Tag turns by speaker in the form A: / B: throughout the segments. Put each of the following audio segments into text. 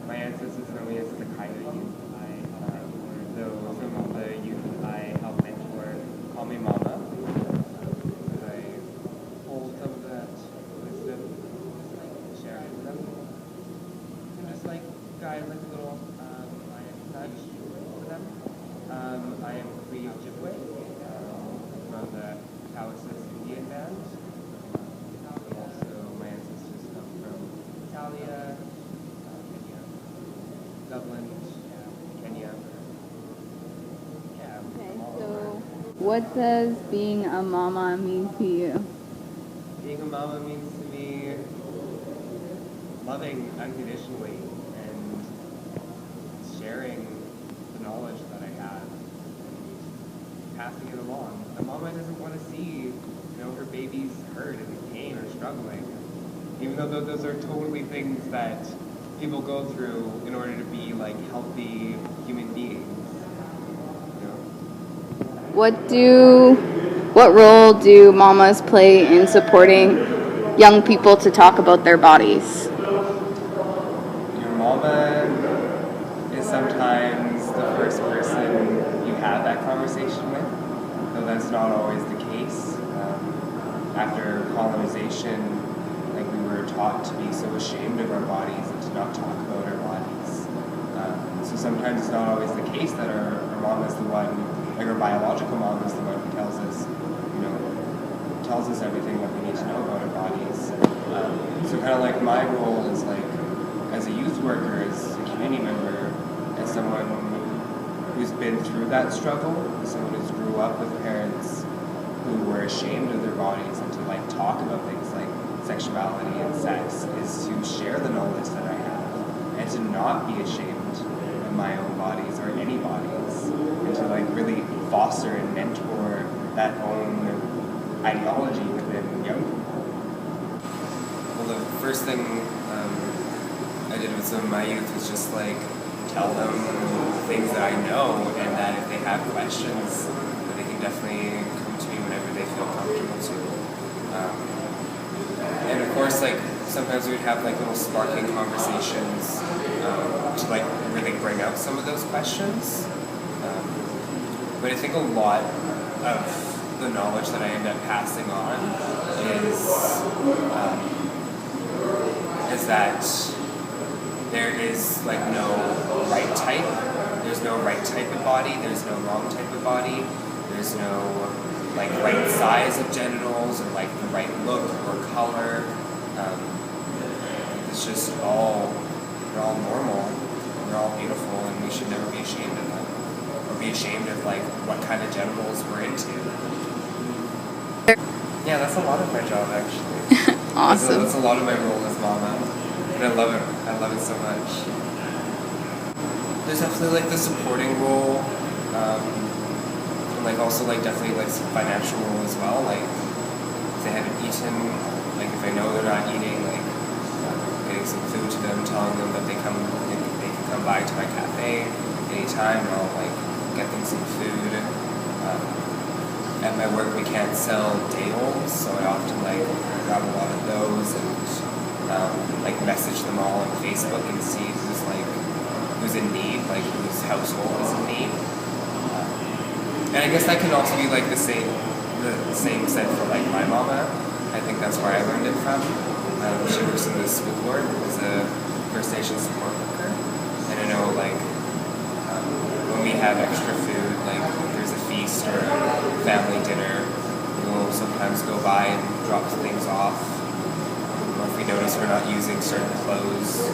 A: My ancestors know me as the Kaiser youth. Though some of the youth I help mentor call me Momma. I hold some of that wisdom, share it with them. And just like guide like a little nudge for them. I am Cree Ojibwe from the Taoist Indian band. Also, my ancestors come from Italia, Kenya, Dublin, Kenya. Yeah.
B: Okay, so what does being a mama mean to you?
A: Being a mama means to me loving unconditionally and sharing the knowledge that I have and passing it along. A mama doesn't want to see, her babies hurt and in pain or struggling, even though those are totally things that people go through in order to be like healthy human beings.
B: What role do mamas play in supporting young people to talk about their bodies?
A: Your mama is sometimes the first person you have that conversation with, though that's not always the case. After colonization, we were taught to be so ashamed of our bodies and to not talk about our bodies. So sometimes it's not always the case that our mom is the one, our biological mom is the one who tells us everything that we need to know about our bodies. So kind of like my role is as a youth worker, as a community member, as someone who's been through that struggle, as someone who's grew up with parents who were ashamed of their bodies, and to talk about things like sexuality and sex, is to share the knowledge that I have and to not be ashamed of my own bodies or any bodies, and to really foster and mentor that own ideology within young people. Well, the first thing I did with some of my youth was just tell them things that I know, and that if they have questions, that they can definitely come to me whenever they feel comfortable to. And of course, sometimes we'd have little sparking conversations to really bring out some of those questions. But I think a lot of the knowledge that I end up passing on is that there is no right type. There's no right type of body. There's no wrong type of body. There's no right size of genitals or the right look or color. It's just they're all normal. They're all beautiful, and we should never be ashamed of them, or be ashamed of what kind of genitals we're into. Yeah, that's a lot of my job actually.
B: Awesome.
A: That's a lot of my role as mama, and I love it. I love it so much. There's definitely the supporting role, and also definitely some financial role as well. If they haven't eaten, if I know they're not eating, getting some food to them, telling them that they can come by to my cafe anytime, and I'll get them some food. At my work, we can't sell day-olds, so I often grab a lot of those and message them all on Facebook and see who's in need, whose household is in need. And I guess that can also be the same said for my mama. I think that's where I learned it from. She works in the school board as a First Nation support worker, and I know when we have extra food, there's a feast or a family dinner, we'll sometimes go by and drop things off, or if we notice we're not using certain clothes.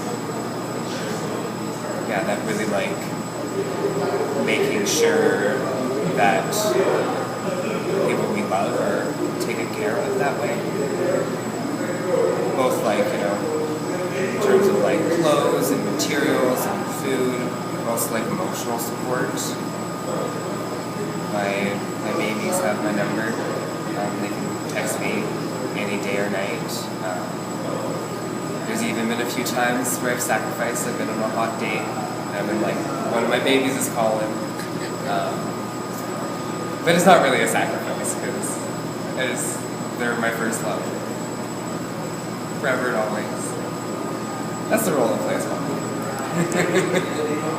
A: Yeah, that really making sure that people we love are taken care of that way. Both in terms of clothes and materials and food, and also emotional support. My babies have my number. They can text me any day or night. There's even been a few times where I've sacrificed. I've been on a hot date, and I've been one of my babies is calling. But it's not really a sacrifice, because they're my first love. Forever and always. That's the role I play as well.